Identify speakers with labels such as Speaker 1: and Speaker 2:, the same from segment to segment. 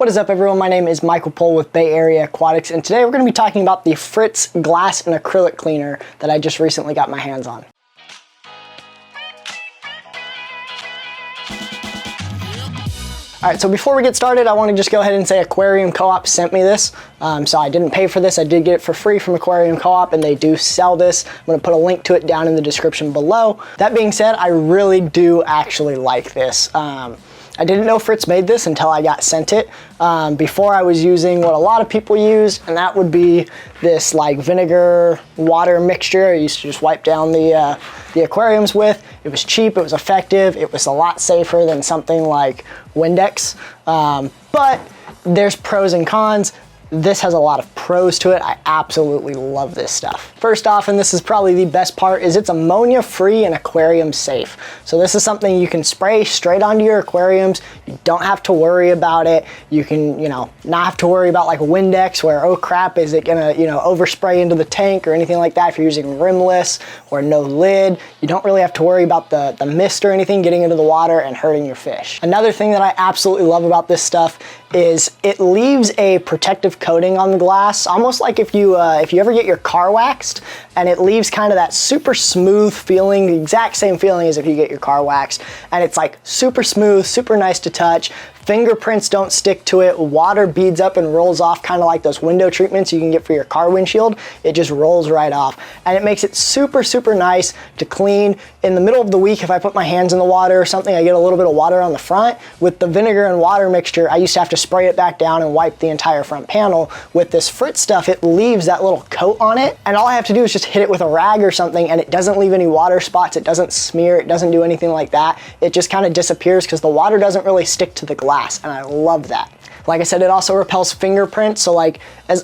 Speaker 1: What is up, everyone? My name is Michael Pohl with Bay Area Aquatics, and today we're going to be talking about the Fritz glass and acrylic cleaner that I just recently got my hands on. Alright, so before we get started, I want to just go ahead and say Aquarium Co-op sent me this. So I didn't pay for this, I did get it for free from Aquarium Co-op, and they do sell this. I'm going to put a link to it down in the description below. That being said, I really do actually like this. I didn't know Fritz made this until I got sent it. Before I was using what a lot of people use, and that would be this like vinegar water mixture I used to just wipe down the aquariums with. It was cheap, it was effective, it was a lot safer than something like Windex. But there's pros and cons. This has a lot of pros to it. I absolutely love this stuff. First off, and this is probably the best part, is it's ammonia free and aquarium safe. So this is something you can spray straight onto your aquariums. You don't have to worry about it. You can, not have to worry about like Windex where, oh crap, is it gonna, overspray into the tank or anything like that if you're using rimless or no lid. You don't really have to worry about the mist or anything getting into the water and hurting your fish. Another thing that I absolutely love about this stuff is it leaves a protective coating on the glass, almost like if you ever get your car waxed, and it leaves kind of that super smooth feeling, the exact same feeling as if you get your car waxed, and it's like super smooth, super nice to touch. Fingerprints don't stick to it. Water beads up and rolls off, kind of like those window treatments you can get for your car windshield. It just rolls right off, and it makes it super, super nice to clean. In the middle of the week, if I put my hands in the water or something, I get a little bit of water on the front. With the vinegar and water mixture, I used to have to spray it back down and wipe the entire front panel. With this Fritz stuff, it leaves that little coat on it, and all I have to do is just hit it with a rag or something, and it doesn't leave any water spots, it doesn't smear, it doesn't do anything like that. It just kind of disappears because the water doesn't really stick to the glass, and I love that. Like I said, it also repels fingerprints, so like,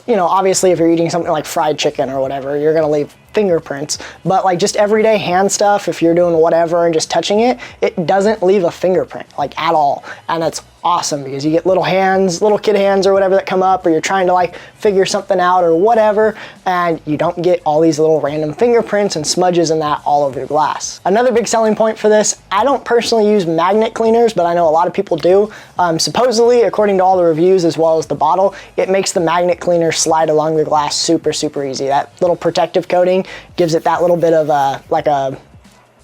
Speaker 1: obviously if you're eating something like fried chicken or whatever, you're gonna leave fingerprints, but like just everyday hand stuff, if you're doing whatever and just touching it, it doesn't leave a fingerprint, like at all. And it's awesome because you get little hands, little kid hands or whatever that come up, or you're trying to like figure something out or whatever, and you don't get all these little random fingerprints and smudges and that all over your glass. Another big selling point for this, I don't personally use magnet cleaners, but I know a lot of people do. Supposedly, according to all the reviews as well as the bottle, it makes the magnet cleaner slide along the glass super, super easy. That little protective coating gives it that little bit of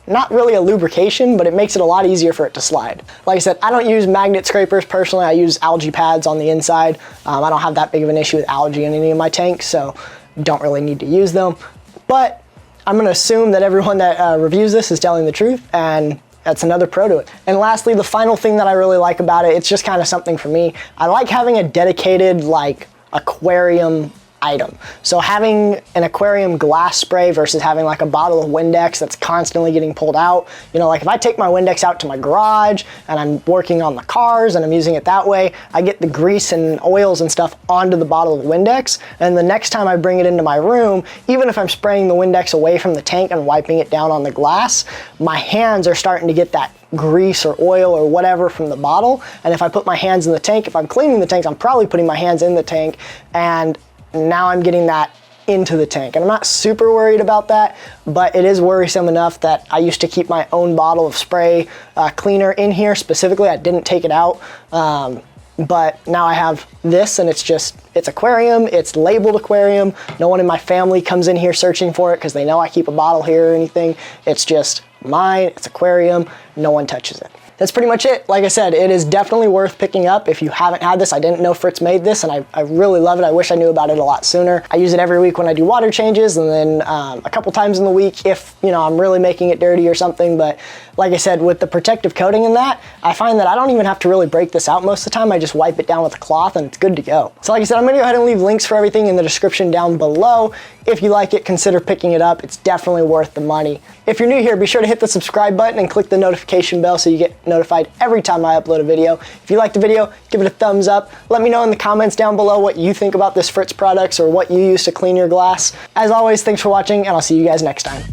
Speaker 1: not really a lubrication, but it makes it a lot easier for it to slide. Like I said, I don't use magnet scrapers personally. I use algae pads on the inside. I don't have that big of an issue with algae in any of my tanks, so don't really need to use them. But I'm gonna assume that everyone that reviews this is telling the truth, and that's another pro to it. And lastly, the final thing that I really like about it, it's just kind of something for me. I like having a dedicated like aquarium item. So having an aquarium glass spray versus having like a bottle of Windex that's constantly getting pulled out. Like if I take my Windex out to my garage and I'm working on the cars and I'm using it that way, I get the grease and oils and stuff onto the bottle of Windex, and the next time I bring it into my room, even if I'm spraying the Windex away from the tank and wiping it down on the glass, my hands are starting to get that grease or oil or whatever from the bottle. And if I put my hands in the tank, if I'm cleaning the tanks, I'm probably putting my hands in the tank, and now I'm getting that into the tank. And I'm not super worried about that, but it is worrisome enough that I used to keep my own bottle of spray cleaner in here specifically. I didn't take it out, but now I have this, and it's aquarium, it's labeled aquarium. No one in my family comes in here searching for it because they know I keep a bottle here or anything. It's just mine, it's aquarium, no one touches it. That's pretty much it. Like I said, it is definitely worth picking up if you haven't had this. I didn't know Fritz made this, and I really love it. I wish I knew about it a lot sooner. I use it every week when I do water changes, and then a couple times in the week if I'm really making it dirty or something. But like I said, with the protective coating in that, I find that I don't even have to really break this out most of the time. I just wipe it down with a cloth and it's good to go. So like I said, I'm gonna go ahead and leave links for everything in the description down below. If you like it, consider picking it up. It's definitely worth the money. If you're new here, be sure to hit the subscribe button and click the notification bell so you get notified every time I upload a video. If you liked the video, give it a thumbs up. Let me know in the comments down below what you think about this Fritz products or what you use to clean your glass. As always, thanks for watching, and I'll see you guys next time.